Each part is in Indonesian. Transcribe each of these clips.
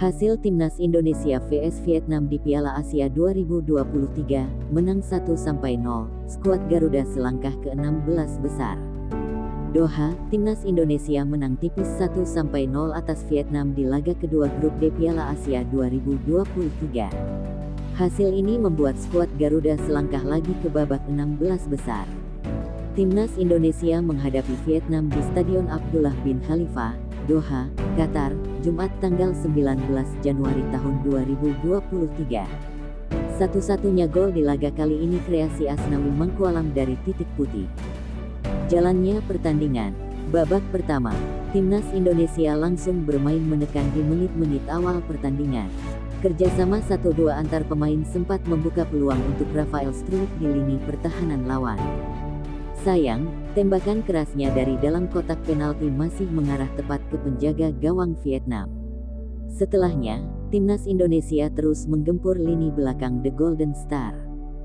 Hasil Timnas Indonesia vs Vietnam di Piala Asia 2023, menang 1-0, skuad Garuda selangkah ke-16 besar. Doha, Timnas Indonesia menang tipis 1-0 atas Vietnam di laga kedua grup D Piala Asia 2023. Hasil ini membuat skuad Garuda selangkah lagi ke babak 16 besar. Timnas Indonesia menghadapi Vietnam di Stadion Abdullah bin Khalifa, Doha, Qatar, Jumat tanggal 19 Januari tahun 2023. Satu-satunya gol di laga kali ini kreasi Asnawi Mangkualam dari titik putih. Jalannya pertandingan. Babak pertama, Timnas Indonesia langsung bermain menekan di menit-menit awal pertandingan. Kerjasama 1-2 antar pemain sempat membuka peluang untuk Rafael Struijk di lini pertahanan lawan. Sayang, tembakan kerasnya dari dalam kotak penalti masih mengarah tepat ke penjaga gawang Vietnam. Setelahnya, Timnas Indonesia terus menggempur lini belakang The Golden Star.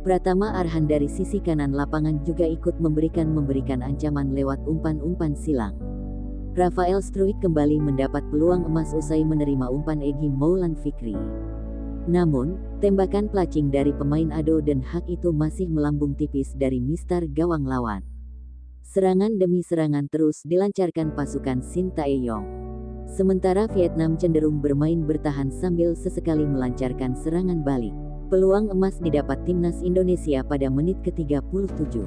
Pratama Arhan dari sisi kanan lapangan juga ikut memberikan ancaman lewat umpan-umpan silang. Rafael Struijk kembali mendapat peluang emas usai menerima umpan Egy Maulana Fikri. Namun, tembakan placing dari pemain Ado Den Haag itu masih melambung tipis dari mistar gawang lawan. Serangan demi serangan terus dilancarkan pasukan Shin Tae-yong. Sementara Vietnam cenderung bermain bertahan sambil sesekali melancarkan serangan balik. Peluang emas didapat Timnas Indonesia pada menit ke-37.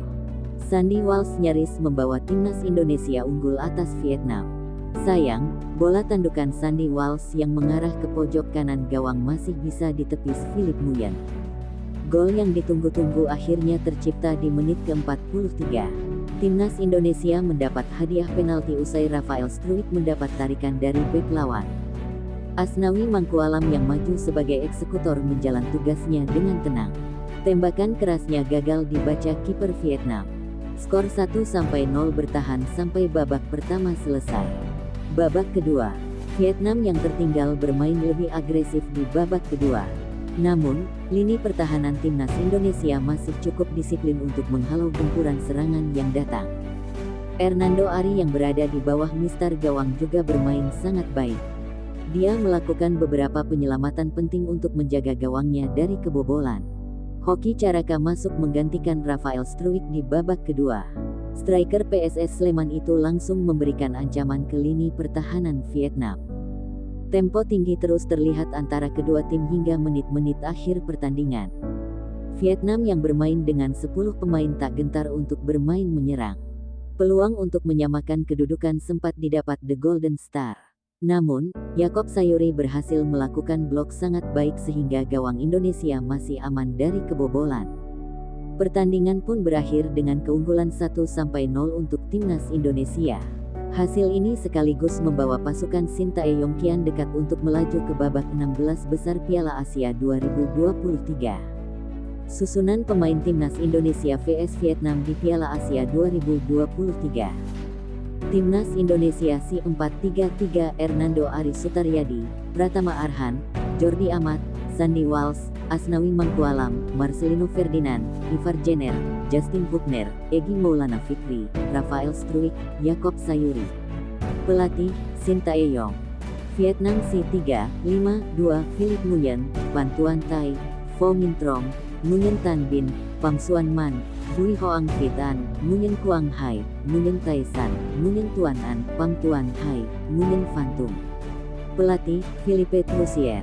Sandy Walsh nyaris membawa Timnas Indonesia unggul atas Vietnam. Sayang, bola tandukan Sandy Walsh yang mengarah ke pojok kanan gawang masih bisa ditepis Philip Nguyen. Gol yang ditunggu-tunggu akhirnya tercipta di menit ke-43. Timnas Indonesia mendapat hadiah penalti usai Rafael Struijk mendapat tarikan dari bek lawan. Asnawi Mangkualam yang maju sebagai eksekutor menjalan tugasnya dengan tenang. Tembakan kerasnya gagal dibaca kiper Vietnam. Skor 1-0 bertahan sampai babak pertama selesai. Babak kedua, Vietnam yang tertinggal bermain lebih agresif di babak kedua. Namun, lini pertahanan Timnas Indonesia masih cukup disiplin untuk menghalau gempuran serangan yang datang. Hernando Ari yang berada di bawah mistar gawang juga bermain sangat baik. Dia melakukan beberapa penyelamatan penting untuk menjaga gawangnya dari kebobolan. Hoki Caraka masuk menggantikan Rafael Struijk di babak kedua. Striker PSS Sleman itu langsung memberikan ancaman ke lini pertahanan Vietnam. Tempo tinggi terus terlihat antara kedua tim hingga menit-menit akhir pertandingan. Vietnam yang bermain dengan 10 pemain tak gentar untuk bermain menyerang. Peluang untuk menyamakan kedudukan sempat didapat The Golden Star. Namun, Yaakob Sayuri berhasil melakukan blok sangat baik sehingga gawang Indonesia masih aman dari kebobolan. Pertandingan pun berakhir dengan keunggulan 1-0 untuk Timnas Indonesia. Hasil ini sekaligus membawa pasukan Shin Tae-yong kian dekat untuk melaju ke babak 16 besar Piala Asia 2023. Susunan pemain Timnas Indonesia vs Vietnam di Piala Asia 2023. Timnas Indonesia C4-3-3 Hernando Ari Sutaryadi, Pratama Arhan, Jordi Amat, Sandy Walsh, Asnawi Mangkualam, Marcelino Ferdinand, Ivar Jenner, Justin Buchner, Egy Maulana Fikri, Rafael Struijk, Yaakob Sayuri. Pelatih, Shin Tae-yong. Vietnam C3-5-2 Philip Nguyen, Van Tuan Thai, Pho Minh Trong, Nguyen Tan Binh, Pham Xuan Man, Bui Hoang Việt An, Nguyen Quang Hai, Nguyen Tai San, Nguyen Tuan An, Pham Tuan Hai, Nguyen Phan Tung. Pelatih, Philippe Troussier.